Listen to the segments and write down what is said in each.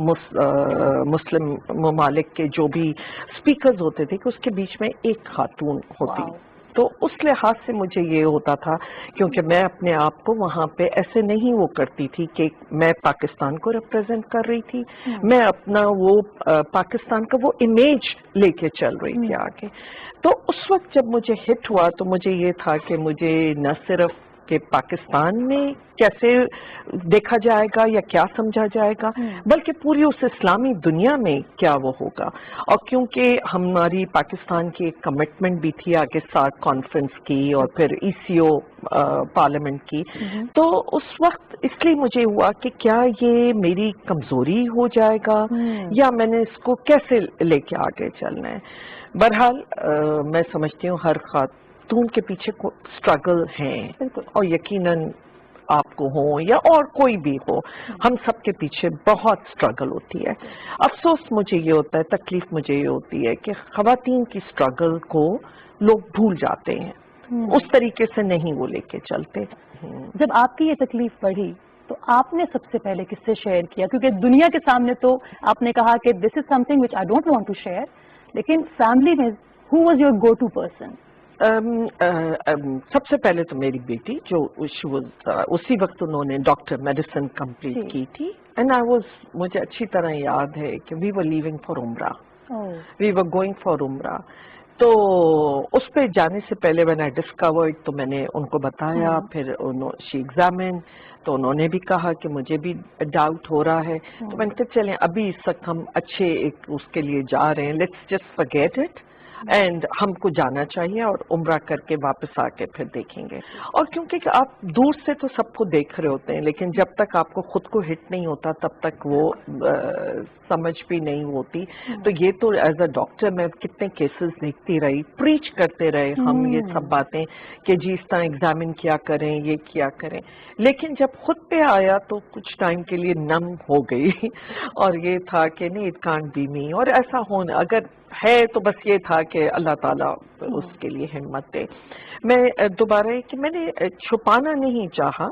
مسلم ممالک کے جو بھی اسپیکرز ہوتے تھے کہ اس کے بیچ میں ایک خاتون ہوتی. واو. تو اس لحاظ سے مجھے یہ ہوتا تھا کیونکہ میں اپنے آپ کو وہاں پہ ایسے نہیں وہ کرتی تھی کہ میں پاکستان کو ریپرزینٹ کر رہی تھی, میں اپنا وہ پاکستان کا وہ امیج لے کے چل رہی تھی آگے. تو اس وقت جب مجھے ہٹ ہوا تو مجھے یہ تھا کہ مجھے نہ صرف کہ پاکستان میں کیسے دیکھا جائے گا یا کیا سمجھا جائے گا, بلکہ پوری اس اسلامی دنیا میں کیا وہ ہوگا. اور کیونکہ ہماری پاکستان کی ایک کمٹمنٹ بھی تھی آگے ساتھ کانفرنس کی اور پھر ECO پارلیمنٹ کی, تو اس وقت اس لیے مجھے ہوا کہ کیا یہ میری کمزوری ہو جائے گا یا میں نے اس کو کیسے لے کے آگے چلنا ہے. بہرحال میں سمجھتی ہوں ہر خاتون کے پیچھے اسٹرگل ہیں اور یقیناً آپ کو ہو یا اور کوئی بھی ہو, ہم سب کے پیچھے بہت اسٹرگل ہوتی ہے. افسوس مجھے یہ ہوتا ہے, تکلیف مجھے یہ ہوتی ہے کہ خواتین کی اسٹرگل کو لوگ بھول جاتے ہیں, اس طریقے سے نہیں وہ لے کے چلتے. جب آپ کی یہ تکلیف بڑھی تو آپ نے سب سے پہلے کس سے شیئر کیا؟ کیونکہ دنیا کے سامنے تو آپ نے کہا کہ this is something which I don't want to share, لیکن فیملی میں who was your go to person? سب سے پہلے تو میری بیٹی جو اسی وقت انہوں نے ڈاکٹر میڈیسن کمپلیٹ کی تھی, اینڈ آئی واز, مجھے اچھی طرح یاد ہے کہ وی ور لیونگ فار عمرہ, وی ور گوئنگ فار عمرہ. تو اس پہ جانے سے پہلے when I discovered تو میں نے ان کو بتایا, پھر شی ایگزامن, تو انہوں نے بھی کہا کہ مجھے بھی ڈاؤٹ ہو رہا ہے. تو میں نے کہا چلیں ابھی اس وقت ہم اچھے ایک اس کے لیے جا رہے ہیں, let's just forget it, and ہم کو جانا چاہیے اور عمرہ کر کے واپس آ کے پھر دیکھیں گے. اور کیونکہ آپ دور سے تو سب کو دیکھ رہے ہوتے ہیں, لیکن جب تک آپ کو خود کو ہٹ نہیں ہوتا تب تک وہ سمجھ بھی نہیں ہوتی. تو یہ تو ایز اے ڈاکٹر میں کتنے کیسز دیکھتی رہی, پریچ کرتے رہے ہم یہ سب باتیں کہ جی اس طرح ایگزامن کیا کریں, یہ کیا کریں, لیکن جب خود پہ آیا تو کچھ ٹائم کے لیے نم ہو گئی اور یہ تھا کہ نہیں اٹ کانٹ بی می, اور ایسا ہونا اگر ہے تو بس یہ تھا کہ اللہ تعالیٰ اس کے لیے ہمت دے. میں دوبارہ کہ میں نے چھپانا نہیں چاہا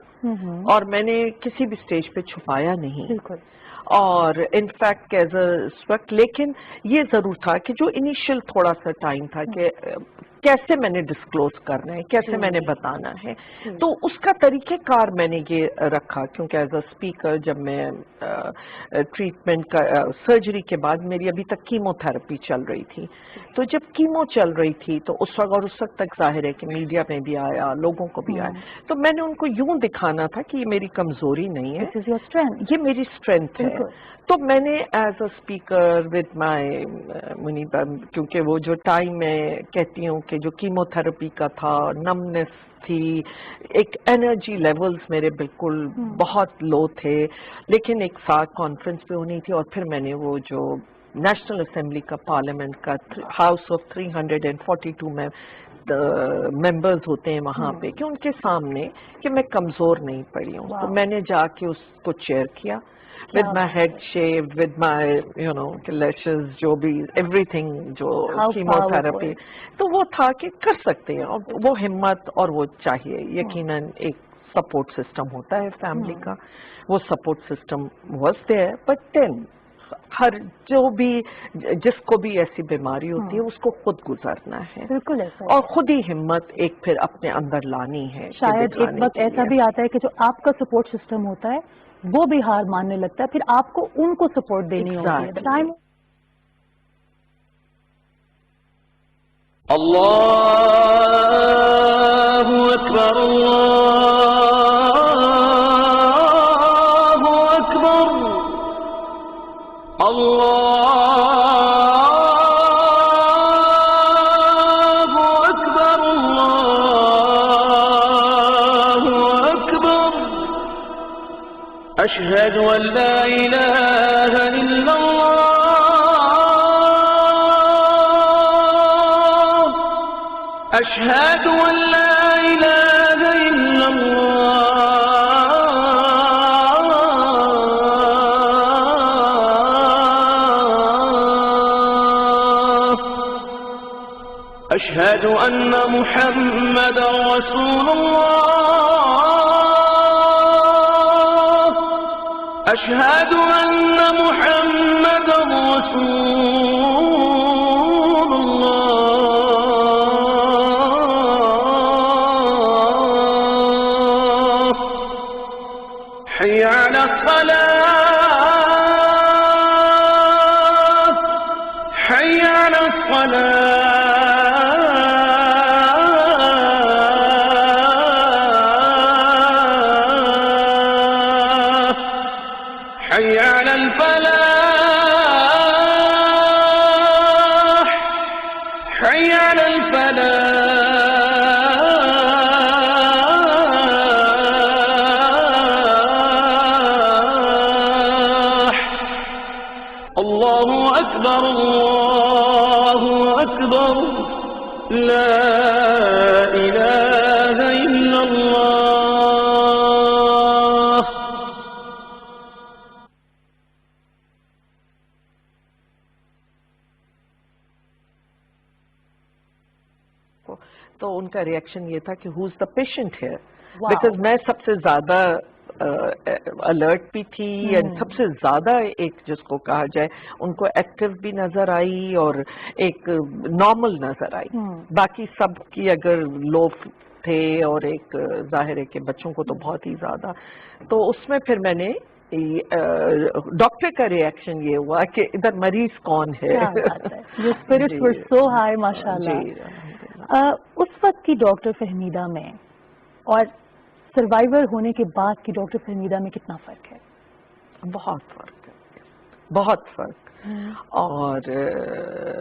اور میں نے کسی بھی سٹیج پہ چھپایا نہیں, اور انفیکٹ ایز اے وقت, لیکن یہ ضرور تھا کہ جو انیشیل تھوڑا سا ٹائم تھا کہ کیسے میں نے ڈسکلوز کرنا ہے, کیسے میں نے بتانا ہے, تو اس کا طریقہ کار میں نے یہ رکھا. کیونکہ ایز اے اسپیکر جب میں ٹریٹمنٹ کا سرجری کے بعد میری ابھی تک کیمو تھراپی چل رہی تھی, تو جب کیمو چل رہی تھی تو اس وقت, اور اس وقت تک ظاہر ہے کہ میڈیا میں بھی آیا, لوگوں کو بھی آیا, تو میں نے ان کو یوں دکھانا تھا کہ یہ میری کمزوری نہیں ہے, یہ میری اسٹرینتھ ہے. تو میں نے as a speaker with my Muniba, کیونکہ وہ جو ٹائم میں کہتی ہوں کہ جو کیمو تھراپی کا تھا, نمنس تھی, ایک انرجی لیولز میرے بالکل بہت لو تھے, لیکن ایک ساتھ کانفرنس پہ ہونی تھی, اور پھر میں نے وہ جو نیشنل اسمبلی کا پارلیمنٹ کا ہاؤس آف 342 میں ممبرز ہوتے ہیں وہاں پہ, کہ ان کے سامنے کہ میں کمزور نہیں پڑی ہوں, تو میں نے جا کے اس کو چیئر کیا with my head shaved, with my lashes, جو بھی everything جو chemotherapy, تو وہ تھا کہ کر سکتے ہیں, اور وہ ہمت اور وہ چاہیے. یقیناً ایک سپورٹ سسٹم ہوتا ہے فیملی کا, وہ support system was there, but then ہر جو بھی جس کو بھی ایسی بیماری ہوتی ہے اس کو خود گزرنا ہے, بالکل ایسا, اور خود ہی ہمت ایک پھر اپنے اندر لانی ہے. شاید ایک وقت ایسا بھی آتا ہے کہ جو آپ کا سپورٹ سسٹم ہوتا ہے وہ بھی ہار ماننے لگتا ہے, پھر آپ کو ان کو سپورٹ دینی ہوتی ہے. ٹائم اللہ اکبر, اللہ اکبر, اللہ اکبر, اللہ اکبر, اشہد ان لا الہ الا اللہ, اشہد ان لا الہ الا اللہ, اشہد ان محمد رسول اللہ, اشہد ان محمد اللہ اکبر اللہ اکبر لا الہ الا اللہ. تو ان کا ریئیکشن یہ تھا کہ ہوز دا پیشنٹ ہے، Wow. بیکاز میں سب سے زیادہ الرٹ بھی تھی اینڈ سب سے زیادہ ایک جس کو کہا جائے ان کو ایکٹیو بھی نظر آئی اور ایک نارمل نظر آئی. باقی سب کی اگر لو تھے اور ایک ظاہر ہے کہ بچوں کو تو بہت ہی زیادہ. تو اس میں پھر میں نے ڈاکٹر کا ریئیکشن یہ ہوا کہ ادھر مریض کون ہے. کیا بات ہے. Your spirits were so high, ماشاءاللہ. اس وقت کی ڈاکٹر فہمیدہ میں اور سروائیور ہونے کے بعد کی ڈاکٹر فہمیدہ میں کتنا فرق ہے؟ بہت فرق ہے، بہت فرق. اور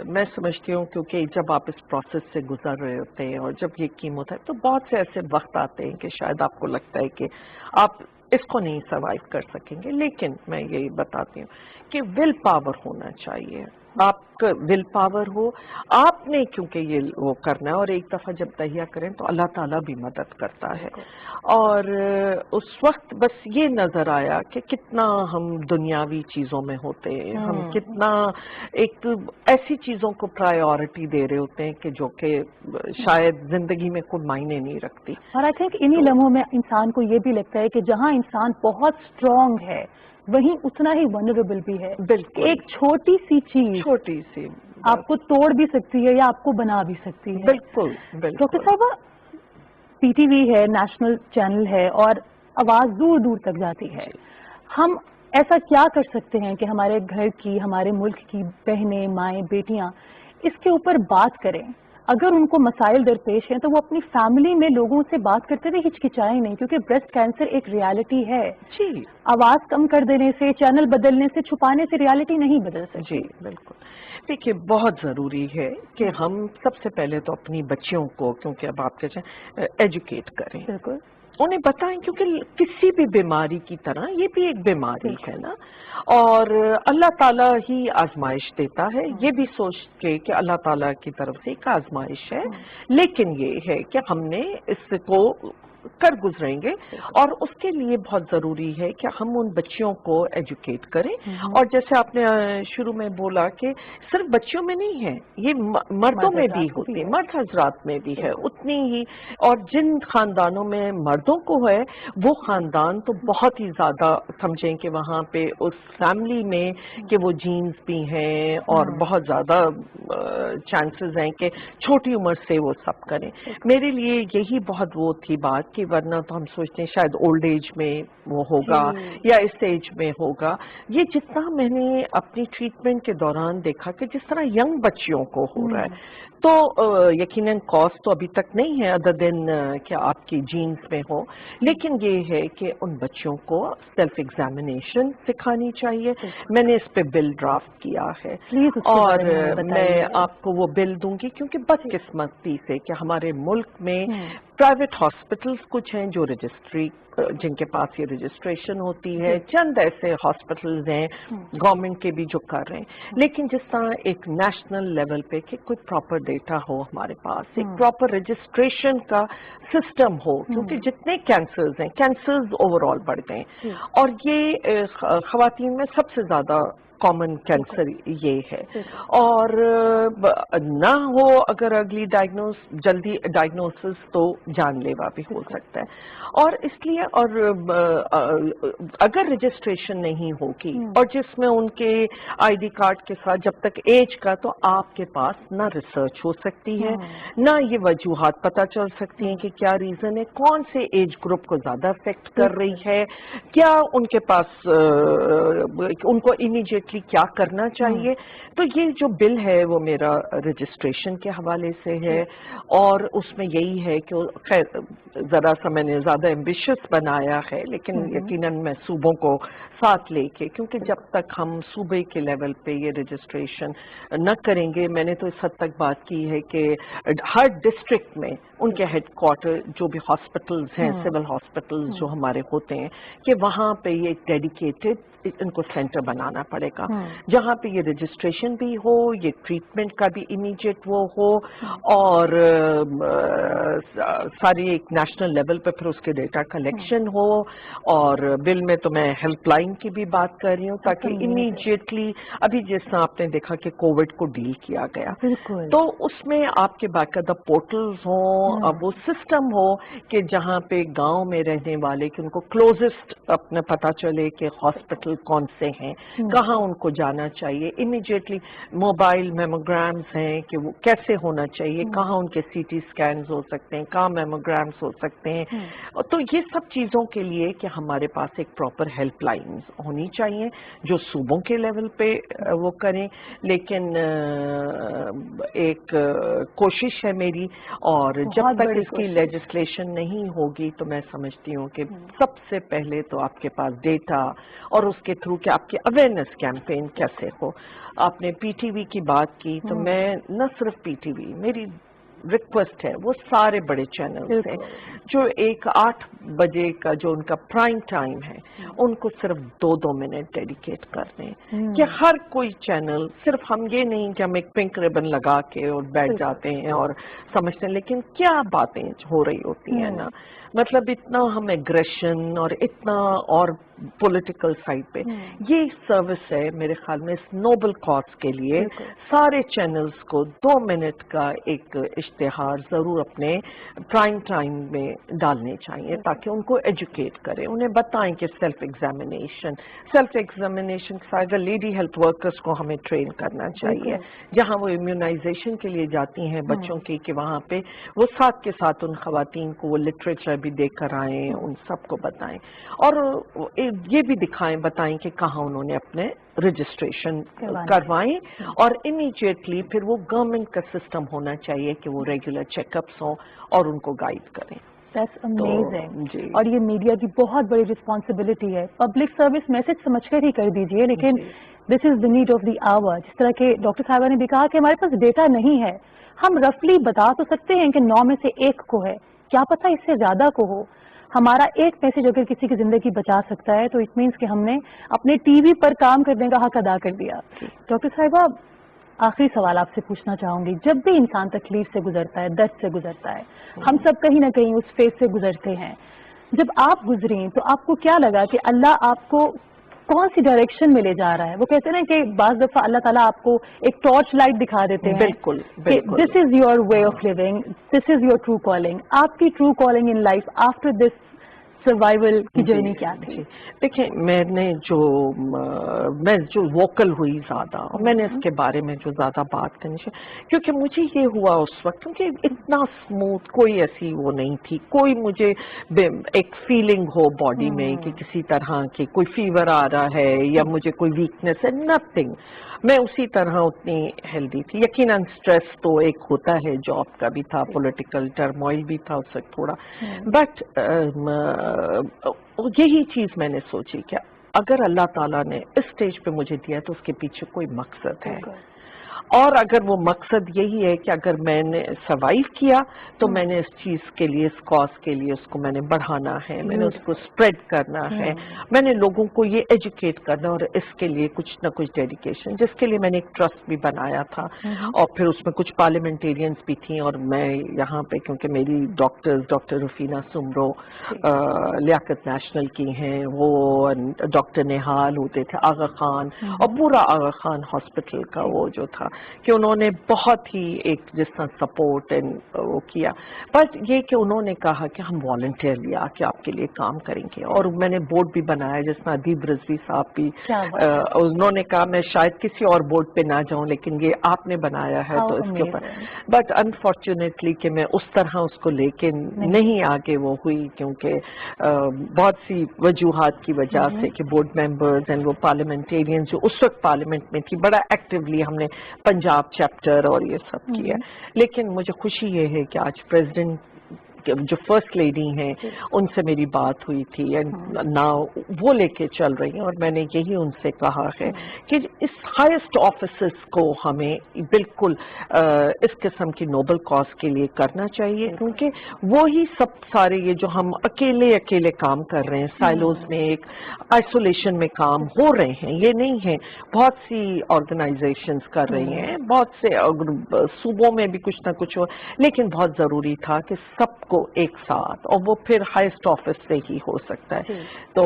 میں سمجھتی ہوں کیونکہ جب آپ اس پروسیس سے گزر رہے ہوتے ہیں اور جب یہ کیمو ہوتا ہے تو بہت سے ایسے وقت آتے ہیں کہ شاید آپ کو لگتا ہے کہ آپ اس کو نہیں سروائیو کر سکیں گے، لیکن میں یہی بتاتی ہوں کہ ول پاور ہونا چاہیے. آپ کا ول پاور ہو، آپ نے کیونکہ یہ وہ کرنا ہے اور ایک دفعہ جب تہیہ کریں تو اللہ تعالیٰ بھی مدد کرتا ہے. اور اس وقت بس یہ نظر آیا کہ کتنا ہم دنیاوی چیزوں میں ہوتے ہیں، ہم کتنا ایک ایسی چیزوں کو پرائیورٹی دے رہے ہوتے ہیں کہ جو کہ شاید زندگی میں کوئی معنی نہیں رکھتی. اور آئی تھنک انہی لمحوں میں انسان کو یہ بھی لگتا ہے کہ جہاں انسان بہت اسٹرانگ ہے وہیں اتنا ہی ونریبل بھی ہے. بالکل. ایک چھوٹی سی چیز چھوٹی سی آپ کو توڑ بھی سکتی ہے یا آپ کو بنا بھی سکتی ہے. بالکل بالکل. ڈاکٹر صاحبہ، پی ٹی وی ہے، نیشنل چینل ہے اور آواز دور دور تک جاتی ہے. ہم ایسا کیا کر سکتے ہیں کہ ہمارے گھر کی، ہمارے ملک کی بہنیں، مائیں، بیٹیاں اس کے اوپر بات کریں؟ اگر ان کو مسائل درپیش ہیں تو وہ اپنی فیملی میں لوگوں سے بات کرتے ہوئے ہچکچائیں نہیں، کیونکہ بریسٹ کینسر ایک ریالٹی ہے. جی آواز کم کر دینے سے، چینل بدلنے سے، چھپانے سے ریالٹی نہیں بدل سکتی. جی بالکل. دیکھیے بہت ضروری ہے کہ ہم سب سے پہلے تو اپنی بچیوں کو، کیونکہ اب آپ کہتے ہیں، ایجوکیٹ کریں، بالکل انہیں بتائیں، کیونکہ کسی بھی بیماری کی طرح یہ بھی ایک بیماری ہے نا، اور اللہ تعالیٰ ہی آزمائش دیتا ہے. یہ بھی سوچ کے کہ اللہ تعالیٰ کی طرف سے ایک آزمائش ہے، لیکن یہ ہے کہ ہم نے اس کو کر گزریں گے اور اس کے لیے بہت ضروری ہے کہ ہم ان بچیوں کو ایجوکیٹ کریں. اور جیسے آپ نے شروع میں بولا کہ صرف بچیوں میں نہیں ہے، یہ مردوں میں بھی ہوتی ہے، مرد حضرات میں بھی ہے اتنی ہی. اور جن خاندانوں میں مردوں کو ہے وہ خاندان تو بہت ہی زیادہ سمجھیں کہ وہاں پہ اس فیملی میں کہ وہ جینز بھی ہیں اور بہت زیادہ چانسز ہیں کہ چھوٹی عمر سے وہ سب کریں. میرے لیے یہی بہت وہ تھی بات کہ ورنہ تو ہم سوچتے ہیں شاید اولڈ ایج میں وہ ہوگا یا اس ایج میں ہوگا. یہ جتنا میں نے اپنی ٹریٹمنٹ کے دوران دیکھا کہ جس طرح ینگ بچیوں کو ہو رہا ہے تو یقیناً کاز تو ابھی تک نہیں ہے ادر دین کہ آپ کی جینز میں ہو، لیکن یہ ہے کہ ان بچوں کو سیلف ایگزامینیشن سکھانی چاہیے. میں نے اس پہ بل ڈرافٹ کیا ہے اور میں آپ کو وہ بل دوں گی، کیونکہ بدقسمتی سے کہ ہمارے ملک میں پرائیویٹ ہاسپٹلس کچھ ہیں جو رجسٹری، جن کے پاس یہ رجسٹریشن ہوتی ہے، چند ایسے ہاسپٹلز ہیں گورنمنٹ کے بھی جو کر رہے ہیں، لیکن جس طرح ایک نیشنل لیول پہ کہ کوئی پراپر ڈیٹا ہو ہمارے پاس، ایک پراپر رجسٹریشن کا سسٹم ہو، کیونکہ جتنے کینسرز ہیں، کینسرز اوور آل بڑھ گئے ہیں اور یہ خواتین میں سب سے زیادہ کامن کینسر یہ ہے. اور نہ ہو اگر اگلی جلدی ڈائگنوسس تو جان لیوا بھی ہو سکتا ہے. اور اس لیے اور اگر رجسٹریشن نہیں ہوگی اور جس میں ان کے آئی ڈی کارڈ کے ساتھ جب تک ایج کا، تو آپ کے پاس نہ ریسرچ ہو سکتی ہے، نہ یہ وجوہات پتہ چل سکتی ہیں کہ کیا ریزن ہے، کون سے ایج گروپ کو زیادہ افیکٹ کر رہی ہے، کیا ان کے پاس ان کو امیڈیٹلی کیا کرنا چاہیے. تو یہ جو بل ہے وہ میرا رجسٹریشن کے حوالے سے ہے اور اس میں یہی ہے کہ خیر ذرا سا میں نے زیادہ ایمبیشس بنایا ہے، لیکن یقیناً میں صوبوں کو ساتھ لے کے، کیونکہ جب تک ہم صوبے کے لیول پہ یہ رجسٹریشن نہ کریں گے، میں نے تو اس حد تک بات کی ہے کہ ہر ڈسٹرکٹ میں ان کے ہیڈ کوارٹر جو بھی ہاسپٹلز ہیں، سول ہاسپٹلز جو ہمارے ہوتے ہیں، کہ وہاں پہ یہ ڈیڈیکیٹڈ ان کو سینٹر بنانا پڑے گا. کا، جہاں پہ یہ رجسٹریشن بھی ہو، یہ ٹریٹمنٹ کا بھی امیڈیٹ وہ ہو، اور ساری ایک نیشنل لیول پہ پھر اس کے ڈیٹا کلیکشن ہو، اور بل میں تو میں ہیلپ لائن کی بھی بات کر رہی ہوں تاکہ امیڈیٹلی ابھی جس طرح آپ نے دیکھا کہ کووڈ کو ڈیل کیا گیا، تو اس میں آپ کے باقاعدہ پورٹلز ہوں، اب وہ سسٹم ہو کہ جہاں پہ گاؤں میں رہنے والے کہ ان کو کلوزسٹ اپنا پتہ چلے کہ ہاسپٹل کون سے ہیں، کہاں ان کو جانا چاہیے، امیڈیٹلی موبائل میموگرامز ہیں کہ وہ کیسے ہونا چاہیے، کہاں ان کے سی ٹی اسکینز ہو سکتے ہیں، کہاں میموگرامز ہو سکتے ہیں، تو یہ سب چیزوں کے لیے کہ ہمارے پاس ایک پراپر ہیلپ لائنز ہونی چاہیے جو صوبوں کے لیول پہ وہ کریں، لیکن ایک کوشش ہے میری، اور جب تک اس کی لیجسلیشن نہیں ہوگی تو میں سمجھتی ہوں کہ سب سے پہلے تو آپ کے پاس ڈیٹا اور اس کے تھرو کہ آپ کی اویئرنیس کیمپین کیسے ہو. آپ نے پی ٹی وی کی بات کی تو میں نہ صرف پی ٹی وی، میری ریکویسٹ ہے وہ سارے بڑے چینلز ہیں جو 8 بجے کا جو ان کا پرائم ٹائم ہے ان کو صرف 2 منٹ ڈیڈیکیٹ کر دیں کہ ہر کوئی چینل، صرف ہم یہ نہیں کہ ہم ایک پنک ربن لگا کے اور بیٹھ جاتے ہیں اور سمجھتے ہیں، لیکن کیا باتیں ہو رہی ہوتی ہیں نا، مطلب اتنا ہم ایگریشن اور اتنا اور پولیٹیکل سائڈ پہ، یہ سروس ہے میرے خیال میں اس نوبل کاز کے لیے سارے چینلز کو 2 منٹ کا ایک اشتہار ضرور اپنے پرائم ٹائم میں ڈالنے چاہیے تاکہ ان کو ایجوکیٹ کریں، انہیں بتائیں کہ سیلف ایگزامینیشن اگر لیڈی ہیلتھ ورکرز کو ہمیں ٹرین کرنا چاہیے، جہاں وہ امیونائزیشن کے لیے جاتی ہیں بچوں کی، کہ وہاں پہ وہ ساتھ کے ساتھ ان خواتین کو وہ لٹریچر بھی دے کر آئیں، ان سب کو بتائیں، اور یہ بھی بتائیں کہ کہاں انہوں نے اپنے رجسٹریشن کروائیں، اور امیڈیٹلی پھر وہ گورنمنٹ کا سسٹم ہونا چاہیے کہ وہ ریگولر چیک اپس ہوں اور ان کو گائیڈ کریں. That's amazing. اور یہ میڈیا کی بہت بڑی رسپانسبلٹی ہے. پبلک سروس میسج سمجھ کر ہی کر دیجئے، لیکن دس is the need of the آور. جس طرح کہ ڈاکٹر صاحبہ نے بھی کہا کہ ہمارے پاس ڈیٹا نہیں ہے، ہم رفلی بتا تو سکتے ہیں کہ 9 میں سے 1 کو ہے، کیا پتہ اس سے زیادہ کو ہو. ہمارا ایک میسج اگر کسی کی زندگی بچا سکتا ہے تو اٹ مینس کہ ہم نے اپنے ٹی وی پر کام کرنے کا حق ادا کر دیا. ڈاکٹر صاحبہ، آخری سوال آپ سے پوچھنا چاہوں گی، جب بھی انسان تکلیف سے گزرتا ہے، درد سے گزرتا ہے، ہم سب کہیں نہ کہیں اس فیز سے گزرتے ہیں، جب آپ گزریں تو آپ کو کیا لگا کہ اللہ آپ کو کون سی ڈائریکشن میں لے جا رہا ہے؟ وہ کہتے ہیں نا کہ بعض دفعہ اللہ تعالیٰ آپ کو ایک ٹارچ لائٹ دکھا دیتے ہیں، بالکل this is your way of living, this is your true calling. آپ کی true calling in life after this survival کی جرنی کیا تھی؟ دیکھیں، میں جو ووکل ہوئی زیادہ، اور میں نے اس کے بارے میں جو زیادہ بات کرنی چاہیے، کیونکہ مجھے یہ ہوا اس وقت، کیونکہ اتنا اسموتھ کوئی ایسی وہ نہیں تھی، کوئی مجھے ایک فیلنگ ہو باڈی میں کہ کسی طرح کی کوئی فیور آ رہا ہے یا مجھے کوئی ویکنیس ہے، نتھنگ. میں اسی طرح اتنی ہیلدی تھی. یقیناً اسٹریس تو ایک ہوتا ہے، جاب کا بھی تھا، پولیٹیکل ٹرموائل بھی تھا اس وقت تھوڑا، بٹ یہی چیز میں نے سوچی کہ اگر اللہ تعالیٰ نے اس اسٹیج پہ مجھے دیا تو اس کے پیچھے کوئی مقصد ہے، اور اگر وہ مقصد یہی ہے کہ اگر میں نے سروائیو کیا تو میں نے اس چیز کے لیے، اس کاز کے لیے اس کو میں نے بڑھانا ہے، میں نے اس کو اسپریڈ کرنا ہے، میں نے لوگوں کو یہ ایجوکیٹ کرنا، اور اس کے لیے کچھ نہ کچھ ڈیڈیکیشن، جس کے لیے میں نے ایک ٹرسٹ بھی بنایا تھا، اور پھر اس میں کچھ پارلیمنٹیرینز بھی تھیں، اور میں یہاں پہ کیونکہ میری ڈاکٹر رفینہ سمرو لیاقت نیشنل کی ہیں، وہ ڈاکٹر نہال ہوتے تھے، آغا خان، اور پورا آغا خان ہاسپٹل کا وہ جو تھا کہ انہوں نے بہت ہی ایک جس طرح سپورٹ وہ کیا، بس یہ کہ انہوں نے کہا کہ ہم والنٹیئرلی آ کے آپ کے لیے کام کریں گے. اور میں نے بورڈ بھی بنایا، جس میں ادیب رضوی صاحب بھی، انہوں نے کہا میں شاید کسی اور بورڈ پہ نہ جاؤں لیکن یہ آپ نے بنایا ہے تو اس کے اوپر، بٹ انفارچونیٹلی کہ میں اس طرح اس کو لے کے نہیں آگے وہ ہوئی، کیونکہ بہت سی وجوہات کی وجہ سے کہ بورڈ ممبرز اینڈ وہ پارلیمنٹیرین جو اس وقت پارلیمنٹ میں تھی، بڑا ایکٹیولی ہم نے پنجاب چیپٹر اور یہ سب کیا. لیکن مجھے خوشی یہ ہے کہ آج پریزیڈنٹ جو فرسٹ لیڈی ہیں ان سے میری بات ہوئی تھی اینڈ ناؤ وہ لے کے چل رہی ہیں، اور میں نے یہی ان سے کہا ہے کہ اس ہائیسٹ آفیسز کو ہمیں بالکل اس قسم کی نوبل کاز کے لیے کرنا چاہیے، کیونکہ وہی سب سارے یہ جو ہم اکیلے کام کر رہے ہیں سائلوز میں، ایک آئسولیشن میں کام ہو رہے ہیں، یہ نہیں ہے، بہت سی آرگنائزیشنز کر رہی ہیں، بہت سے صوبوں میں بھی کچھ نہ کچھ ہو، لیکن بہت ضروری تھا کہ سب کو ایک ساتھ، اور وہ پھر ہائیسٹ آفس سے ہی ہو سکتا ہے۔ تو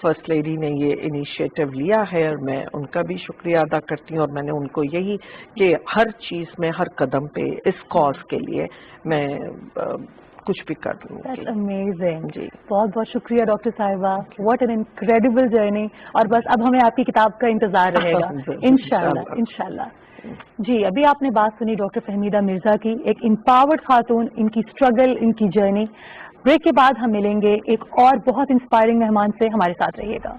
فرسٹ لیڈی نے یہ انیشیٹو لیا ہے اور میں ان کا بھی شکریہ ادا کرتی ہوں، اور میں نے ان کو یہی کہ ہر چیز میں ہر قدم پہ اس کاز کے لیے میں کچھ بھی کر دوں گی۔ امیزنگ جی بہت بہت شکریہ ڈاکٹر صاحبہ، واٹ این انکریڈیبل جرنی، اور بس اب ہمیں آپ کی کتاب کا انتظار رہے گا انشاءاللہ انشاءاللہ۔ جی ابھی آپ نے بات سنی ڈاکٹر فہمیدہ مرزا کی، ایک امپاورڈ خاتون، ان کی اسٹرگل، ان کی جرنی۔ بریک کے بعد ہم ملیں گے ایک اور بہت انسپائرنگ مہمان سے، ہمارے ساتھ رہیے گا۔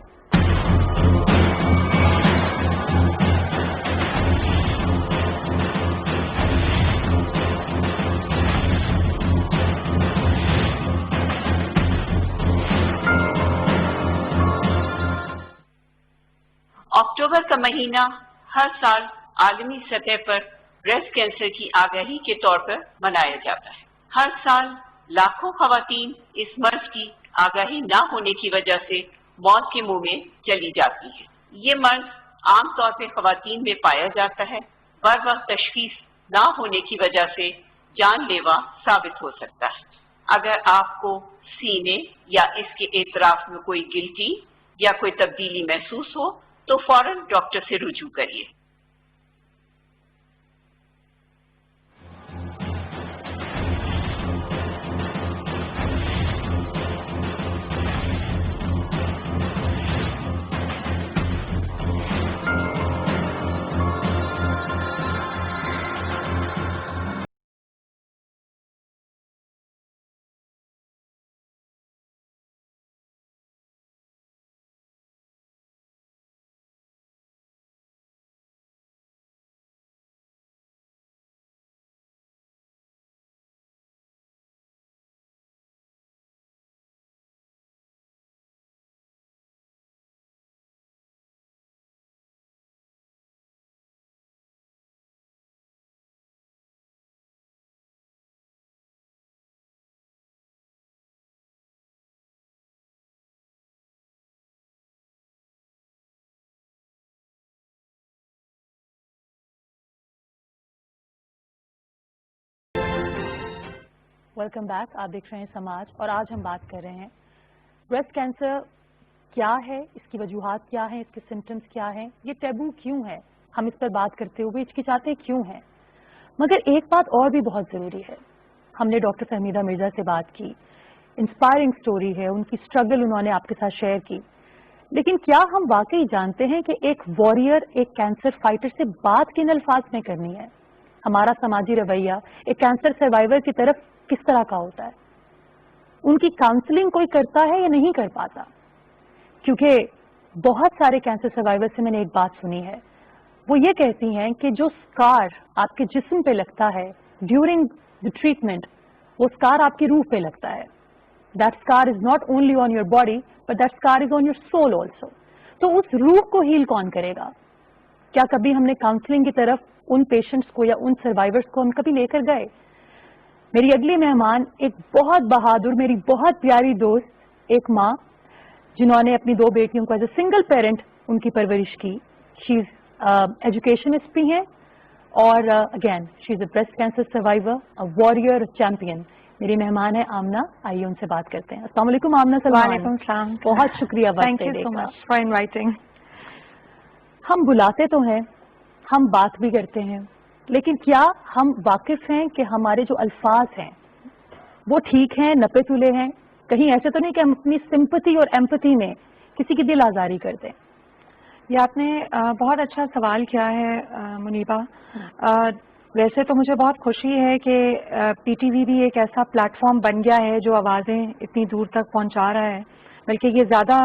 اکتوبر کا مہینہ ہر سال عالمی سطح پر بریسٹ کینسر کی آگاہی کے طور پر منایا جاتا ہے۔ ہر سال لاکھوں خواتین اس مرض کی آگاہی نہ ہونے کی وجہ سے موت کے منہ میں چلی جاتی ہے۔ یہ مرض عام طور پہ خواتین میں پایا جاتا ہے، بر وقت تشخیص نہ ہونے کی وجہ سے جان لیوا ثابت ہو سکتا ہے۔ اگر آپ کو سینے یا اس کے اطراف میں کوئی گلٹی یا کوئی تبدیلی محسوس ہو تو فوراً ڈاکٹر سے رجوع کریے۔ ویلکم بیک، آپ دیکھ رہے ہیں سماج، اور آج ہم بات کر رہے ہیں بریسٹ کینسر کیا ہے، اس کی وجوہات کیا ہیں، اس کے سمٹمز کیا ہیں، یہ ٹیبو کیوں ہے، ہم اس پر بات کرتے ہوئے ہچکچاتے کیوں ہیں۔ مگر ایک بات اور بھی بہت ضروری ہے، ہم نے ڈاکٹر فہمیدہ مرزا سے بات کی، انسپائرنگ سٹوری ہے، ان کی اسٹرگل انہوں نے آپ کے ساتھ شیئر کی، لیکن کیا ہم واقعی جانتے ہیں کہ ایک وارئر، ایک کینسر فائٹر سے بات کن الفاظ میں کرنی ہے؟ ہمارا سماجی رویہ ایک کینسر سروائیور کی طرف کس طرح کا ہوتا ہے؟ ان کی کاؤنسلنگ کوئی کرتا ہے یا نہیں کر پاتا؟ کیونکہ بہت سارے کینسر سروائیور سے میں نے ایک بات سنی ہے، وہ یہ کہتی ہیں کہ جو سکار آپ کے جسم پہ لگتا ہے ڈیورنگ دی ٹریٹمنٹ، وہ سکار آپ کی روح پہ لگتا ہے۔ That سکار is not only on your body but that سکار is on your soul also. تو اس روح کو ہیل کون کرے گا؟ کیا کبھی ہم نے کاؤنسلنگ کی طرف ان پیشنٹس کو یا ان سروائیورس کو ہم کبھی لے کر گئے؟ میری اگلی مہمان ایک بہت بہادر، میری بہت پیاری دوست، ایک ماں جنہوں نے اپنی 2 بیٹیوں کو ایز اے سنگل پیرنٹ ان کی پرورش کی، شی از ایجوکیشنسٹ بھی ہیں، اور again she is a breast cancer survivor, warrior, champion. میری مہمان ہے آمنہ، آئیے ان سے بات کرتے ہیں۔ السلام علیکم آمنہ۔ وعلیکم السلام، بہت شکریہ وقت تھینک یو دینے سو کا۔ Much for inviting. ہم بلاتے تو ہیں، ہم بات بھی کرتے ہیں، لیکن کیا ہم واقف ہیں کہ ہمارے جو الفاظ ہیں وہ ٹھیک ہیں، نپے تلے ہیں؟ کہیں ایسے تو نہیں کہ ہم اپنی سمپتھی اور ایمپتھی میں کسی کی دل آزاری کر دیں؟ یہ آپ نے بہت اچھا سوال کیا ہے منیبہ۔ ویسے تو مجھے بہت خوشی ہے کہ پی ٹی وی بھی ایک ایسا پلیٹ فارم بن گیا ہے جو آوازیں اتنی دور تک پہنچا رہا ہے، بلکہ یہ زیادہ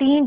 3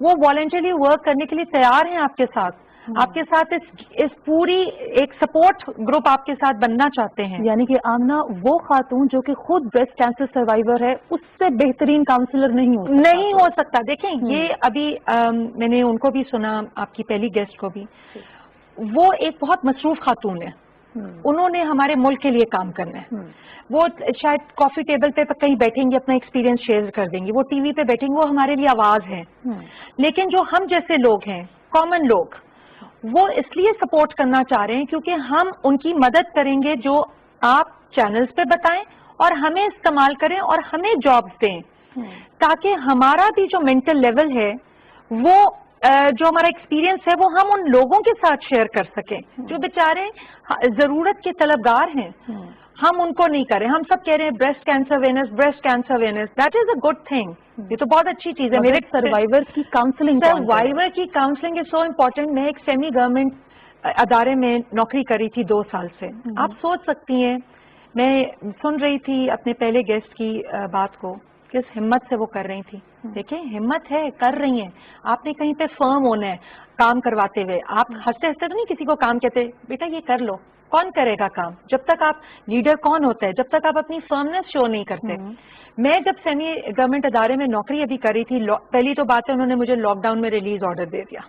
وہ والنٹریلی ورک کرنے کے لیے تیار ہیں آپ کے ساتھ اس پوری ایک سپورٹ گروپ آپ کے ساتھ بننا چاہتے ہیں. یعنی کہ آمنہ وہ خاتون جو کہ خود بریسٹ کینسر سروائیور ہے اس سے بہترین کاؤنسلر نہیں ہو سکتا. دیکھیں یہ ابھی میں نے ان کو بھی سنا, آپ کی پہلی گیسٹ کو بھی, وہ ایک بہت مصروف خاتون ہے, انہوں نے ہمارے ملک کے لیے کام کرنا ہے. وہ شاید کافی ٹیبل پہ کہیں بیٹھیں گے, اپنا ایکسپیرینس شیئر کر دیں گے, وہ ٹی وی پہ بیٹھیں گے, وہ ہمارے لیے آواز ہے. لیکن جو ہم جیسے لوگ ہیں, کامن لوگ, وہ اس لیے سپورٹ کرنا چاہ رہے ہیں کیونکہ ہم ان کی مدد کریں گے جو آپ چینلز پہ بتائیں اور ہمیں استعمال کریں اور ہمیں جابز دیں, تاکہ ہمارا بھی جو مینٹل لیول ہے وہ جو ہمارا ایکسپیرینس ہے وہ ہم ان لوگوں کے ساتھ شیئر کر سکیں جو بیچارے ضرورت کے طلبگار ہیں. ہم ان کو نہیں کریں. ہم سب کہہ رہے ہیں breast cancer awareness, that is a good thing, یہ تو بہت اچھی چیز ہے. میرے سروائیور کی کاؤنسلنگ از سو امپورٹنٹ. میں ایک سیمی گورنمنٹ ادارے میں نوکری کری تھی 2 سال سے. آپ سوچ سکتی ہیں, میں سن رہی تھی اپنے پہلے گیسٹ کی بات کو, کس ہمت سے وہ کر رہی تھی. دیکھیں ہمت ہے, کر رہی ہیں. آپ نے کہیں پہ فرم ہونا ہے کام کرواتے ہوئے, آپ ہنستے ہنستے تو نہیں کسی کو کام کہتے بیٹا یہ کر لو. کون کرے گا کام جب تک آپ لیڈر کون ہوتا ہے, جب تک آپ اپنی فرمنس شو نہیں کرتے. میں جب سیمی گورنمنٹ ادارے میں نوکری ابھی کری تھی, پہلی تو بات ہے انہوں نے مجھے لاک ڈاؤن میں ریلیز آرڈر دے دیا.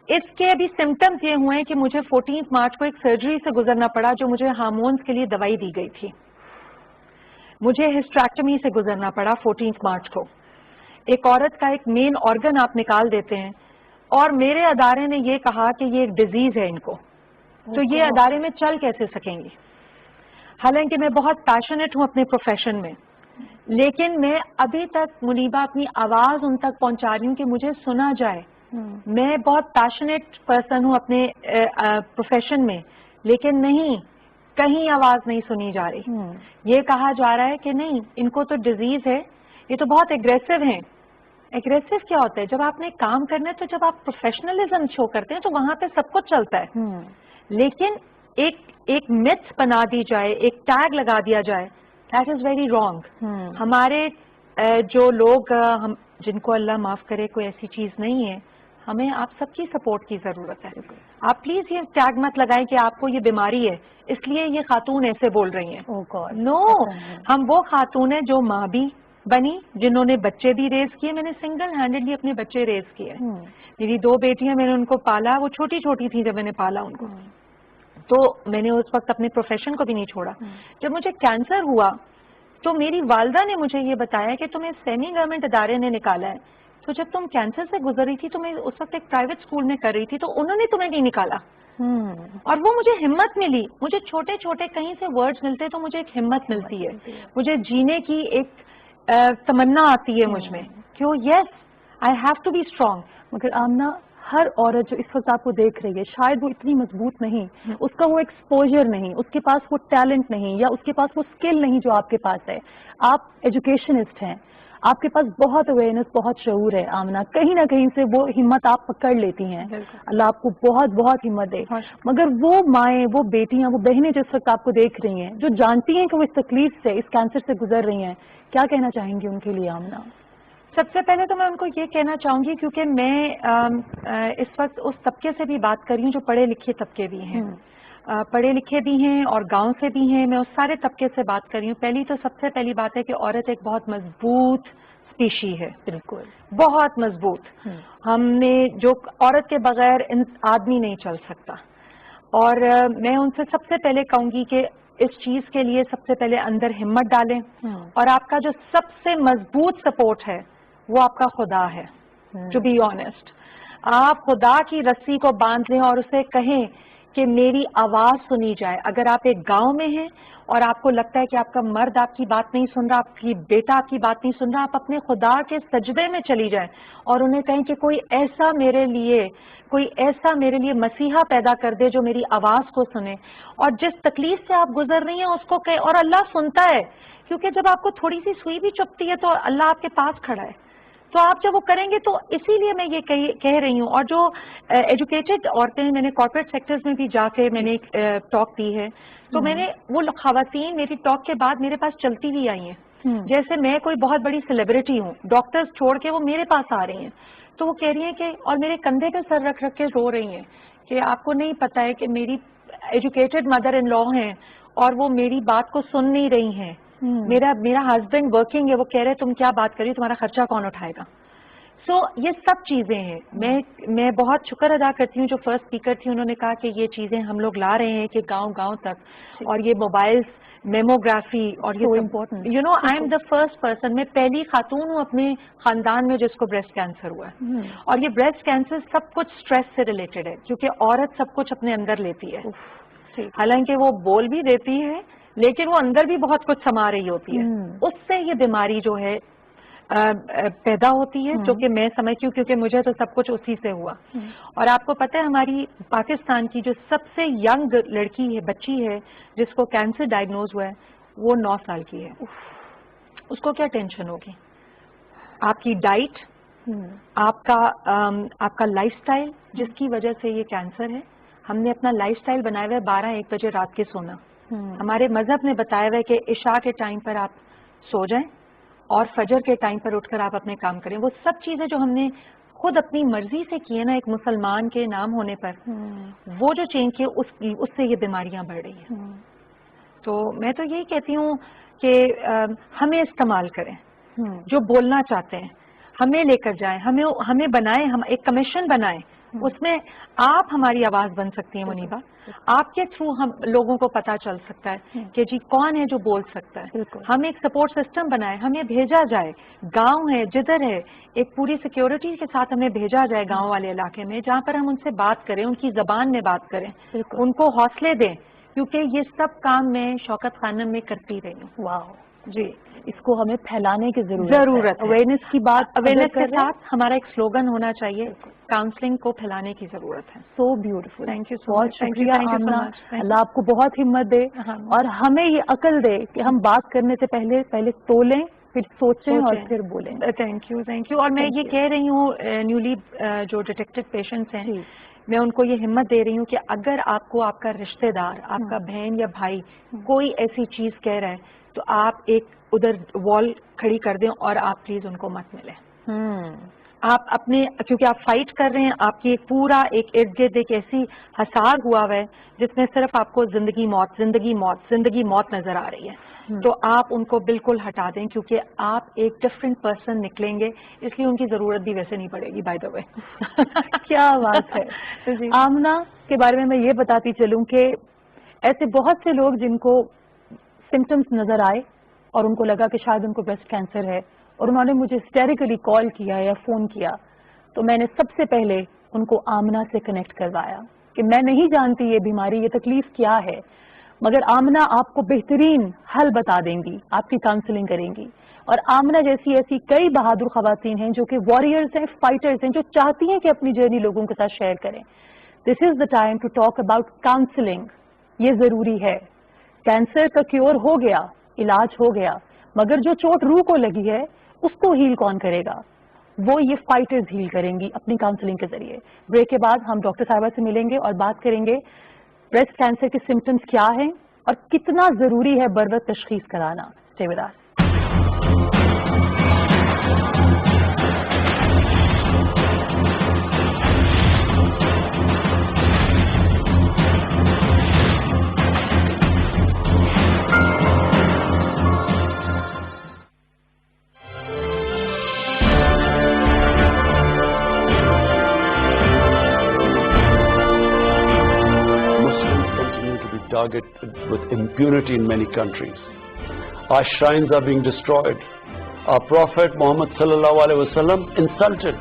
اس کے ابھی سمٹمز یہ ہوئے ہیں کہ مجھے 14 مارچ کو ایک سرجری سے گزرنا پڑا جو مجھے ہارمونز کے لیے دوائی دی گئی تھی. مجھے ہسٹریکٹمی سے گزرنا پڑا 14 مارچ کو. ایک عورت کا ایک مین آرگن آپ نکال دیتے ہیں, اور میرے ادارے نے یہ کہا کہ یہ ایک ڈیزیز ہے ان کو, تو یہ ادارے میں چل کیسے سکیں گی. حالانکہ میں بہت پیشنیٹ ہوں اپنے پروفیشن میں, لیکن میں ابھی تک منیبہ اپنی آواز ان تک پہنچا رہی ہوں کہ مجھے سنا جائے. میں بہت پیشنیٹ پرسن ہوں اپنے پروفیشن میں, لیکن نہیں, کہیں آواز نہیں سنی جا رہی. یہ کہا جا رہا ہے کہ نہیں ان کو تو ڈیزیز ہے, یہ تو بہت اگریسو ہیں. اگریسو کیا ہوتا ہے؟ جب آپ نے کام کرنا ہے تو جب آپ پروفیشنلزم شو کرتے ہیں تو وہاں پہ سب کچھ چلتا ہے. لیکن ایک متھ بنا دی جائے, ایک ٹیگ لگا دیا جائے, دیٹ از ویری رانگ. ہمارے جو لوگ جن کو اللہ معاف کرے کوئی ایسی چیز نہیں ہے, ہمیں آپ سب کی سپورٹ کی ضرورت ہے. آپ پلیز یہ ٹیگ مت لگائیں کہ آپ کو یہ بیماری ہے اس لیے یہ خاتون ایسے بول رہی ہیں. نو, ہم وہ خاتون ہیں جو ماں بھی بنی, جنہوں نے بچے بھی ریز کیے. میں نے سنگل ہینڈڈلی اپنے بچے ریز کیے. میری 2 بیٹیاں, میں نے ان کو پالا, وہ چھوٹی چھوٹی تھی جب میں نے پالا ان کو, تو میں نے اس وقت اپنے پروفیشن کو بھی نہیں چھوڑا. جب مجھے کینسر ہوا تو میری والدہ نے مجھے یہ بتایا کہ تمہیں سیمی گورنمنٹ ادارے نے نکالا ہے, تو جب تم کینسر سے گزر رہی تھی تو میں اس وقت ایک پرائیویٹ اسکول میں کر رہی تھی, تو انہوں نے تمہیں نہیں نکالا. اور وہ مجھے ہمت ملی. مجھے چھوٹے چھوٹے کہیں سے ورڈز ملتے تو مجھے ایک ہمت ملتی ہے, مجھے جینے کی ایک تمنا آتی ہے مجھ میں, کیوں yes I have to be strong. مگر آمنہ, ہر عورت جو اس وقت آپ کو دیکھ رہی ہے شاید وہ اتنی مضبوط نہیں, اس کا وہ ایکسپوجر نہیں, اس کے پاس وہ ٹیلنٹ نہیں, یا اس کے پاس وہ اسکل نہیں جو آپ کے پاس ہے. آپ ایجوکیشنسٹ ہیں, آپ کے پاس بہت اویئرنیس, بہت شعور ہے آمنہ, کہیں نہ کہیں سے وہ ہمت آپ پکڑ لیتی ہیں. اللہ آپ کو بہت بہت ہمت دے. مگر وہ مائیں, وہ بیٹیاں, وہ بہنیں جو اس وقت آپ کو دیکھ رہی ہیں, جو جانتی ہیں کہ وہ اس تکلیف سے, اس کینسر سے گزر رہی ہیں, کیا کہنا چاہیں گی ان کے لیے آمنہ؟ سب سے پہلے تو میں ان کو یہ کہنا چاہوں گی, کیونکہ میں اس وقت اس طبقے سے بھی بات کر رہی ہوں جو پڑھے لکھے طبقے بھی ہیں, پڑھے لکھے بھی ہیں اور گاؤں سے بھی ہیں. میں اس سارے طبقے سے بات کر رہی ہوں. پہلی تو سب سے پہلی بات ہے کہ عورت ایک بہت مضبوط اسپیشی ہے, بالکل بہت مضبوط. ہم نے جو عورت کے بغیر آدمی نہیں چل سکتا. اور میں ان سے سب سے پہلے کہوں گی کہ اس چیز کے لیے سب سے پہلے اندر ہمت ڈالیں, اور آپ کا جو سب سے مضبوط سپورٹ ہے وہ آپ کا خدا ہے. ٹو بی آنےسٹ, آپ خدا کی رسی کو باندھ لیں اور اسے کہیں کہ میری آواز سنی جائے. اگر آپ ایک گاؤں میں ہیں اور آپ کو لگتا ہے کہ آپ کا مرد آپ کی بات نہیں سن رہا, آپ کی بیٹا آپ کی بات نہیں سن رہا, آپ اپنے خدا کے سجدے میں چلی جائیں اور انہیں کہیں کہ کوئی ایسا میرے لیے مسیحا پیدا کر دے جو میری آواز کو سنے, اور جس تکلیف سے آپ گزر رہی ہیں اس کو کہیں. اور اللہ سنتا ہے, کیونکہ جب آپ کو تھوڑی سی سوئی بھی چپتی ہے تو اللہ آپ کے پاس کھڑا ہے. تو آپ جب وہ کریں گے, تو اسی لیے میں یہ کہہ رہی ہوں. اور جو ایجوکیٹڈ عورتیں, میں نے کارپوریٹ سیکٹرز میں بھی جا کے میں نے ایک ٹاک دی ہے, تو میں نے وہ خواتین میری ٹاک کے بعد میرے پاس چلتی بھی آئی ہیں جیسے میں کوئی بہت بڑی سیلیبریٹی ہوں, ڈاکٹرز چھوڑ کے وہ میرے پاس آ رہی ہیں تو وہ کہہ رہی ہیں کہ, اور میرے کندھے پہ سر رکھ رکھ کے رو رہی ہیں کہ آپ کو نہیں پتا ہے کہ میری ایجوکیٹڈ مدر ان لا ہیں اور وہ میری بات کو سن نہیں رہی ہیں, میرا ہسبینڈ ورکنگ ہے, وہ کہہ رہے تم کیا بات کری, تمہارا خرچہ کون اٹھائے گا. سو یہ سب چیزیں ہیں. میں بہت شکر ادا کرتی ہوں جو فرسٹ اسپیکر تھی, انہوں نے کہا کہ یہ چیزیں ہم لوگ لا رہے ہیں کہ گاؤں گاؤں تک, اور یہ موبائلز, میموگرافی, اور یہ important, you know I am the first person, میں پہلی خاتون ہوں اپنے خاندان میں جس کو بریسٹ کینسر ہوا ہے. اور یہ بریسٹ کینسر سب کچھ اسٹریس سے ریلیٹڈ ہے, کیونکہ عورت سب کچھ اپنے اندر لیتی ہے, حالانکہ وہ بول بھی دیتی ہے لیکن وہ اندر بھی بہت کچھ سما رہی ہوتی ہے. اس سے یہ بیماری جو ہے پیدا ہوتی ہے, جو کہ میں سمجھتی ہوں کیونکہ مجھے تو سب کچھ اسی سے ہوا. اور آپ کو پتہ ہے ہماری پاکستان کی جو سب سے ینگ لڑکی ہے, بچی ہے جس کو کینسر ڈائگنوز ہوا ہے, وہ 9 سال کی ہے. اس کو کیا ٹینشن ہوگی؟ آپ کی ڈائٹ, آپ کا لائف سٹائل جس کی وجہ سے یہ کینسر ہے. ہم نے اپنا لائف سٹائل بنایا ہوا ہے 12-1 بجے رات کے سونا. ہمارے مذہب نے بتایا ہوا ہے کہ عشاء کے ٹائم پر آپ سو جائیں اور فجر کے ٹائم پر اٹھ کر آپ اپنے کام کریں. وہ سب چیزیں جو ہم نے خود اپنی مرضی سے کی ہے نا ایک مسلمان کے نام ہونے پر, وہ جو چینج کیے اس سے یہ بیماریاں بڑھ رہی ہیں. تو میں تو یہی کہتی ہوں کہ ہمیں استعمال کریں, جو بولنا چاہتے ہیں ہمیں لے کر جائیں, ہمیں بنائیں, ہم ایک کمیشن بنائیں, اس میں آپ ہماری آواز بن سکتی ہیں منیبا. آپ کے تھرو ہم لوگوں کو پتا چل سکتا ہے کہ جی کون ہے جو بول سکتا ہے. ہم ایک سپورٹ سسٹم بنائیں, ہمیں بھیجا جائے, گاؤں ہے جدھر ہے ایک پوری سیکیورٹی کے ساتھ ہمیں بھیجا جائے گاؤں والے علاقے میں, جہاں پر ہم ان سے بات کریں, ان کی زبان میں بات کریں, ان کو حوصلے دیں, کیونکہ یہ سب کام میں شوکت خانم میں کرتی رہی ہوں. واو جی, اس کو ہمیں پھیلانے کی ضرورت ہے. اویئرنیس کی بات, اویئرنیس کے ساتھ ہمارا ایک سلوگن ہونا چاہیے, کاؤنسلنگ کو پھیلانے کی ضرورت ہے. سو بیوٹیفل, تھینک یو, بہت شکریہ آمنہ. اللہ آپ کو بہت ہمت دے اور ہمیں یہ عقل دے کہ ہم بات کرنے سے پہلے تولیں, پھر سوچیں اور پھر بولیں. Thank you. اور میں یہ کہہ رہی ہوں نیولی جو ڈیٹیکٹڈ پیشنٹس ہیں, میں ان کو یہ ہمت دے رہی ہوں کہ اگر آپ کو آپ کا رشتہ دار, آپ کا بہن یا بھائی کوئی ایسی چیز کہہ رہا ہے تو آپ ایک ادھر وال کھڑی کر دیں اور آپ پلیز ان کو مت ملیں. آپ اپنے, کیونکہ آپ فائٹ کر رہے ہیں, آپ کی ایک پورا ایک ارد گرد ایک ایسی حصار ہوا ہوا ہے جس میں صرف آپ کو زندگی موت زندگی موت زندگی موت نظر آ رہی ہے. تو آپ ان کو بالکل ہٹا دیں, کیونکہ آپ ایک ڈفرینٹ پرسن نکلیں گے, اس لیے ان کی ضرورت بھی ویسے نہیں پڑے گی. بائی دا وے کیا بات ہے. آمنہ کے بارے میں یہ بتاتی چلوں کہ ایسے بہت سے لوگ جن کو سمٹمز نظر آئے اور ان کو لگا کہ شاید ان کو بریسٹ کینسر ہے, اور انہوں نے مجھے ہسٹیریکلی کال کیا یا فون کیا, تو میں نے سب سے پہلے ان کو آمنہ سے کنیکٹ کروایا کہ میں نہیں جانتی یہ بیماری, یہ تکلیف کیا ہے, مگر آمنہ آپ کو بہترین حل بتا دیں گی, آپ کی کاؤنسلنگ کریں گی. اور آمنہ جیسی ایسی کئی بہادر خواتین ہیں جو کہ واریئرز ہیں, فائٹرز ہیں, جو چاہتی ہیں کہ اپنی جرنی لوگوں کے ساتھ شیئر کریں. This is the time to talk about counselling. یہ ضروری ہے. کینسر کا کیور ہو گیا, علاج ہو گیا, مگر جو چوٹ روح کو لگی ہے اس کو ہیل کون کرے گا؟ وہ یہ فائٹرز ہیل کریں گی اپنی کاؤنسلنگ کے ذریعے. بریک کے بعد ہم ڈاکٹر صاحبہ سے ملیں گے اور بات کریں گے بریسٹ کینسر کے سمٹمز کیا ہیں اور کتنا ضروری ہے بروقت تشخیص کرانا. Stay with us. Targeted with impunity in many countries. Our shrines are being destroyed. Our Prophet Muhammad sallallahu alaihi wasallam insulted.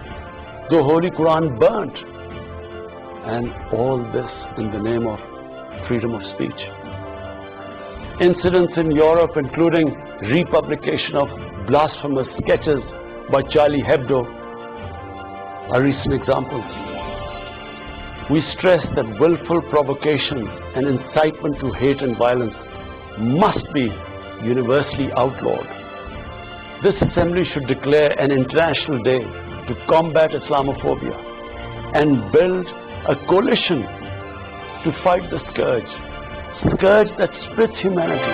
The Holy Quran burnt. And all this in the name of freedom of speech. Incidents in Europe, including republication of blasphemous sketches by Charlie Hebdo, are recent examples. We stress that willful provocation and incitement to hate and violence must be universally outlawed. This assembly should declare an international day to combat Islamophobia and build a coalition to fight the scourge that splits humanity.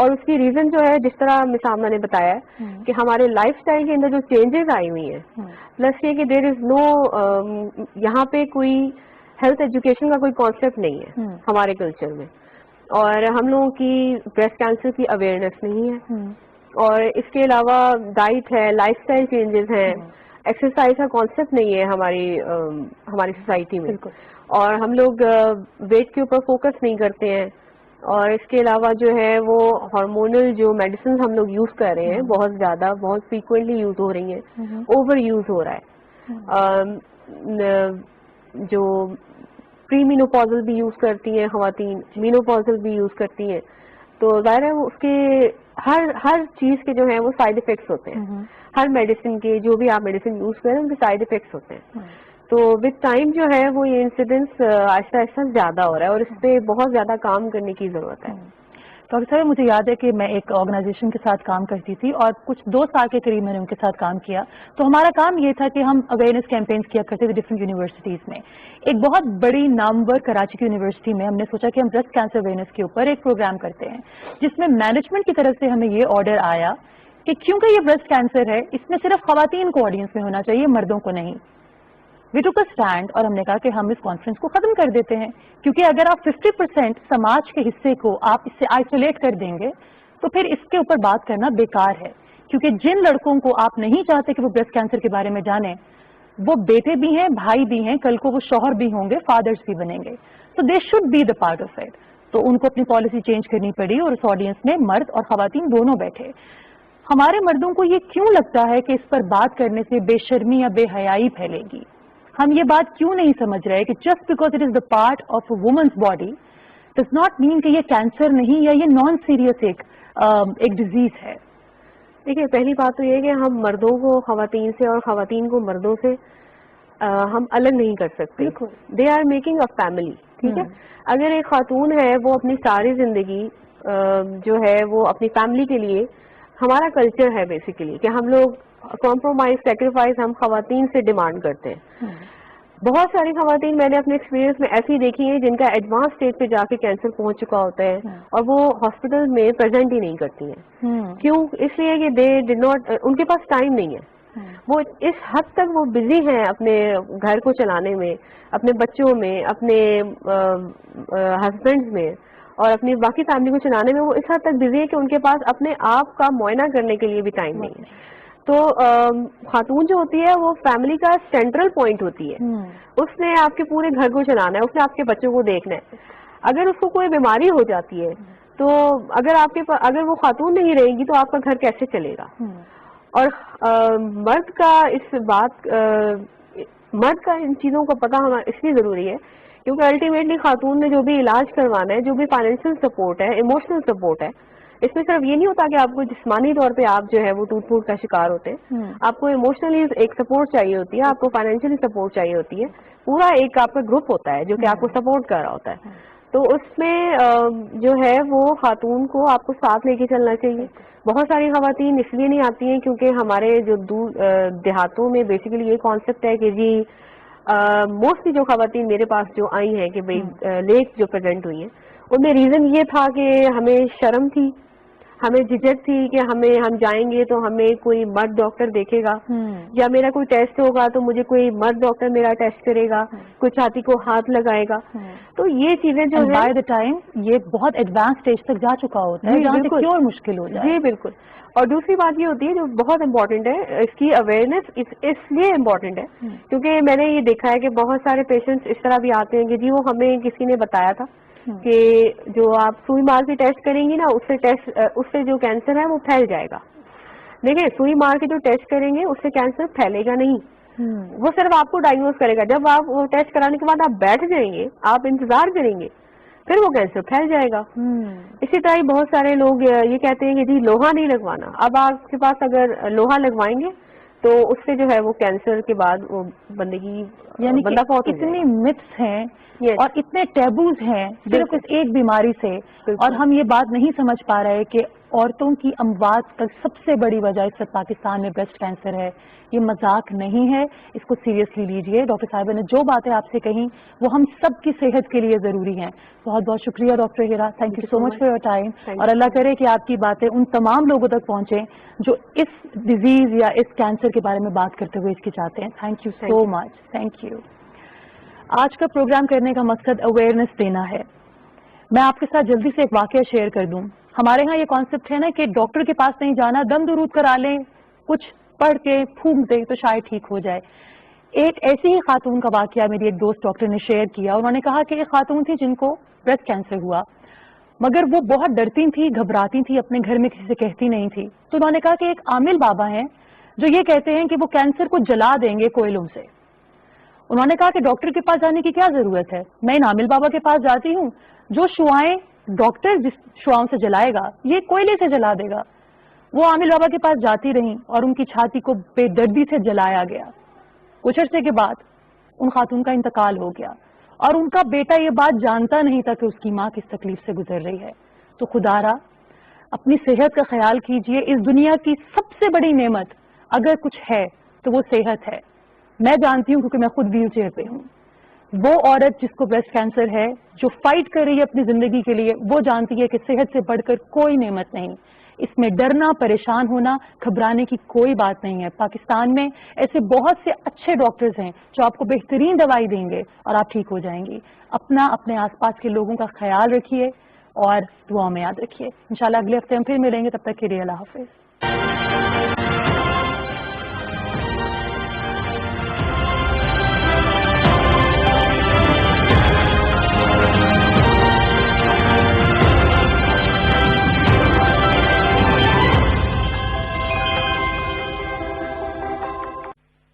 اور اس کی reason جو ہے جس طرح مسامہ نے بتایا ہے کہ ہمارے لائف سٹائل کے اندر جو چینجز آئی ہوئی ہیں، پلس یہ کہ دیر از نو یہاں پہ کوئی ہیلتھ ایجوکیشن کا کوئی کانسیپٹ نہیں ہے ہمارے کلچر میں، اور ہم لوگوں کی بریسٹ کینسر کی اویئرنیس نہیں ہے، اور اس کے علاوہ ڈائٹ ہے، لائف سٹائل چینجز ہیں، ایکسرسائز کا کانسیپٹ نہیں ہے ہماری سوسائٹی میں، اور ہم لوگ ویٹ کے اوپر فوکس نہیں کرتے ہیں، اور اس کے علاوہ جو ہے وہ ہارمونل جو میڈیسنز ہم لوگ یوز کر رہے ہیں بہت زیادہ، بہت فریکوینٹلی یوز ہو رہی ہیں، اوور یوز ہو رہا ہے، جو پری مینوپازل بھی یوز کرتی ہیں خواتین، مینوپازل بھی یوز کرتی ہیں، تو ظاہر ہے اس کے ہر چیز کے جو ہیں وہ سائڈ افیکٹس ہوتے ہیں، ہر میڈیسن کے جو بھی آپ میڈیسن یوز کریں ان کے سائڈ افیکٹس ہوتے ہیں، تو وتھ ٹائم جو ہے وہ یہ انسیڈنس آہستہ آہستہ زیادہ ہو رہا ہے، اور اس پہ بہت زیادہ کام کرنے کی ضرورت ہے۔ ڈاکٹر صاحب مجھے یاد ہے کہ میں ایک آرگنائزیشن کے ساتھ کام کرتی تھی، اور کچھ 2 سال کے قریب میں نے ان کے ساتھ کام کیا، تو ہمارا کام یہ تھا کہ ہم اویئرنیس کیمپینز کیا کرتے تھے ڈفرینٹ یونیورسٹیز میں۔ ایک بہت بڑی نامور کراچی کی یونیورسٹی میں ہم نے سوچا کہ ہم بریسٹ کینسر اویئرنیس کے اوپر ایک پروگرام کرتے ہیں، جس میں مینجمنٹ کی طرف سے ہمیں یہ آرڈر آیا کہ کیونکہ یہ بریسٹ کینسر ہے اس میں صرف خواتین کو آڈینس میں ہونا چاہیے، مردوں کو نہیں۔ وی ٹوک اے اسٹینڈ، اور ہم نے کہا کہ ہم اس کانفرنس کو ختم کر دیتے ہیں، کیونکہ اگر آپ 50% سماج کے حصے کو آپ اس سے آئسولیٹ کر دیں گے تو پھر اس کے اوپر بات کرنا بیکار ہے، کیونکہ جن لڑکوں کو آپ نہیں چاہتے کہ وہ بریسٹ کینسر کے بارے میں جانیں، وہ بیٹے بھی ہیں، بھائی بھی ہیں، کل کو وہ شوہر بھی ہوں گے، فادرز بھی بنیں گے، تو they should be the part of it. تو ان کو اپنی پالیسی چینج کرنی پڑی، اور اس آڈینس میں مرد اور خواتین دونوں بیٹھے۔ ہمارے مردوں کو یہ کیوں لگتا ہے کہ اس پر بات کرنے سے بے شرمی یا بے حیائی پھیلے گی؟ ہم یہ بات کیوں نہیں سمجھ رہے کہ just because it is the part of a women's body does not mean کہ یہ کینسر نہیں یا یہ نان سیریس ایک ڈیزیز ہے۔ دیکھیے پہلی بات تو یہ ہے کہ ہم مردوں کو خواتین سے اور خواتین کو مردوں سے ہم الگ نہیں کر سکتے، they are making a family, ٹھیک ہے؟ اگر ایک خاتون ہے وہ اپنی ساری زندگی جو ہے وہ اپنی فیملی کے لیے، ہمارا کلچر ہے بیسیکلی کہ ہم لوگ کمپرومائز سیکریفائز ہم خواتین سے ڈیمانڈ کرتے ہیں۔ بہت ساری خواتین میں نے اپنے ایکسپیرینس میں ایسی دیکھی ہیں جن کا ایڈوانس اسٹیج پہ جا کے کینسر پہنچ چکا ہوتا ہے، اور وہ ہاسپٹل میں پریزنٹ ہی نہیں کرتی ہیں۔ کیوں؟ اس لیے کہ دے ڈڈ ناٹ، ان کے پاس ٹائم نہیں ہے، وہ اس حد تک وہ بزی ہیں اپنے گھر کو چلانے میں، اپنے بچوں میں، اپنے ہسبینڈ میں، اور اپنی باقی فیملی کو چلانے میں وہ اس حد تک بزی ہے کہ ان کے پاس اپنے آپ کا معائنہ کرنے کے لیے بھی ٹائم نہیں ہے۔ تو خاتون جو ہوتی ہے وہ فیملی کا سینٹرل پوائنٹ ہوتی ہے، اس نے آپ کے پورے گھر کو چلانا ہے، اس نے آپ کے بچوں کو دیکھنا ہے۔ اگر اس کو کوئی بیماری ہو جاتی ہے تو اگر وہ خاتون نہیں رہے گی تو آپ کا گھر کیسے چلے گا؟ اور مرد کا ان چیزوں کا پتہ ہونا اس لیے ضروری ہے کیونکہ الٹیمیٹلی خاتون نے جو بھی علاج کروانا ہے، جو بھی فائنینشیل سپورٹ ہے، ایموشنل سپورٹ ہے، اس میں صرف یہ نہیں ہوتا کہ آپ کو جسمانی طور پہ آپ جو ہے وہ ٹوٹ پھوٹ کا شکار ہوتے ہیں، آپ کو ایموشنلی ایک سپورٹ چاہیے ہوتی ہے، آپ کو فائنینشیلی سپورٹ چاہیے ہوتی ہے، پورا ایک آپ کا گروپ ہوتا ہے جو کہ آپ کو سپورٹ کر رہا ہوتا ہے۔ تو اس میں جو ہے وہ خاتون کو آپ کو ساتھ لے کے چلنا چاہیے۔ بہت ساری خواتین اس لیے نہیں آتی ہیں کیونکہ ہمارے جو دور دیہاتوں میں بیسیکلی یہ کانسیپٹ ہے کہ جی موسٹلی جو خواتین میرے پاس جو آئی ہیں کہ بھائی لیٹ جو پریزنٹ ہوئی ہیں، ان میں ریزن یہ تھا کہ ہمیں شرم تھی، ہمیں جھجک تھی کہ ہم جائیں گے تو ہمیں کوئی مرد ڈاکٹر دیکھے گا، یا میرا کوئی ٹیسٹ ہوگا تو مجھے کوئی مرد ڈاکٹر میرا ٹیسٹ کرے گا، کوئی چھاتی کو ہاتھ لگائے گا۔ تو یہ چیزیں جو ہے بائی دا ٹائم یہ بہت ایڈوانس اسٹیج تک جا چکا ہوتا ہے جہاں سے کیور مشکل ہو جائے۔ جی بالکل۔ اور دوسری بات یہ ہوتی ہے جو بہت امپورٹنٹ ہے، اس کی اویئرنیس اس لیے امپورٹنٹ ہے کیونکہ میں نے یہ دیکھا ہے کہ بہت سارے پیشنٹس اس طرح بھی آتے ہیں کہ جی وہ ہمیں کسی نے بتایا تھا کہ جو آپ سوئی مار کے ٹیسٹ کریں گی نا اس سے جو کینسر ہے وہ پھیل جائے گا۔ دیکھیں سوئی مار کے جو ٹیسٹ کریں گے اس سے کینسر پھیلے گا نہیں، وہ صرف آپ کو ڈائگنوز کرے گا۔ جب آپ وہ ٹیسٹ کرانے کے بعد آپ بیٹھ جائیں گے، آپ انتظار کریں گے، پھر وہ کینسر پھیل جائے گا۔ اسی طرح بہت سارے لوگ یہ کہتے ہیں کہ جی لوہا نہیں لگوانا۔ اب آپ کے پاس اگر لوہا لگوائیں گے تو اس سے جو ہے وہ کینسر کے بعد وہ یعنی بندہ فوت ہو جائے گا۔ اتنی متس ہیں اور اتنے ٹیبوز ہیں صرف اس ایک بیماری سے، اور ہم یہ بات نہیں سمجھ پا رہے کہ عورتوں کی اموات کا سب سے بڑی وجہ اس وقت پاکستان میں بریسٹ کینسر ہے. یہ مذاق نہیں ہے, اس کو سیریسلی لیجئے. ڈاکٹر صاحبہ نے جو باتیں آپ سے کہیں وہ ہم سب کی صحت کے لیے ضروری ہیں. بہت بہت شکریہ ڈاکٹر ہیرا, thank you so much for your time, اور اللہ کرے کہ آپ کی باتیں ان تمام لوگوں تک پہنچیں جو اس ڈیزیز یا اس کینسر کے بارے میں بات کرتے ہوئے ہچکچاتے ہیں. Thank you so much, thank you. آج کا پروگرام کرنے کا مقصد اویئرنیس دینا ہے. میں آپ کے ساتھ جلدی سے ایک واقعہ شیئر کر دوں. ہمارے ہاں یہ کانسیپٹ ہے نا کہ ڈاکٹر کے پاس نہیں جانا, دم درود کرا لیں, کچھ پڑھ کے پھونک دیں تو شاید ٹھیک ہو جائے. ایک ایسی ہی خاتون کا واقعہ میری ایک دوست ڈاکٹر نے شیئر کیا. انہوں نے کہا کہ ایک خاتون تھی جن کو بریسٹ کینسر ہوا, مگر وہ بہت ڈرتی تھی, گھبراتی تھی, اپنے گھر میں کسی سے کہتی نہیں تھی. تو انہوں نے کہا کہ ایک عامل بابا ہیں جو یہ کہتے ہیں کہ وہ کینسر کو جلا دیں گے کوئلوں سے. انہوں نے کہا کہ ڈاکٹر کے پاس جانے کی کیا ضرورت ہے, میں ان عامل بابا کے پاس جاتی ہوں, جو شعائیں ڈاکٹر جس شعاؤں سے جلائے گا یہ کوئلے سے جلا دے گا. وہ عامل بابا کے پاس جاتی رہیں اور ان کی چھاتی کو بے دردی سے جلایا گیا. کچھ عرصے کے بعد ان خاتون کا انتقال ہو گیا اور ان کا بیٹا یہ بات جانتا نہیں تھا کہ اس کی ماں کس تکلیف سے گزر رہی ہے. تو خدا را اپنی صحت کا خیال کیجئے. اس دنیا کی سب سے بڑی نعمت اگر کچھ ہے تو وہ صحت ہے. میں جانتی ہوں کیونکہ میں خود ویل چیئر پہ ہوں. وہ عورت جس کو بریسٹ کینسر ہے, جو فائٹ کر رہی ہے اپنی زندگی کے لیے, وہ جانتی ہے کہ صحت سے بڑھ کر کوئی نعمت نہیں. اس میں ڈرنا, پریشان ہونا, گھبرانے کی کوئی بات نہیں ہے. پاکستان میں ایسے بہت سے اچھے ڈاکٹرز ہیں جو آپ کو بہترین دوائی دیں گے اور آپ ٹھیک ہو جائیں گی. اپنے آس پاس کے لوگوں کا خیال رکھیے اور دعاؤں میں یاد رکھیے. انشاءاللہ اگلے ہفتے ہم پھر ملیں گے. تب تک کے لیے اللہ حافظ.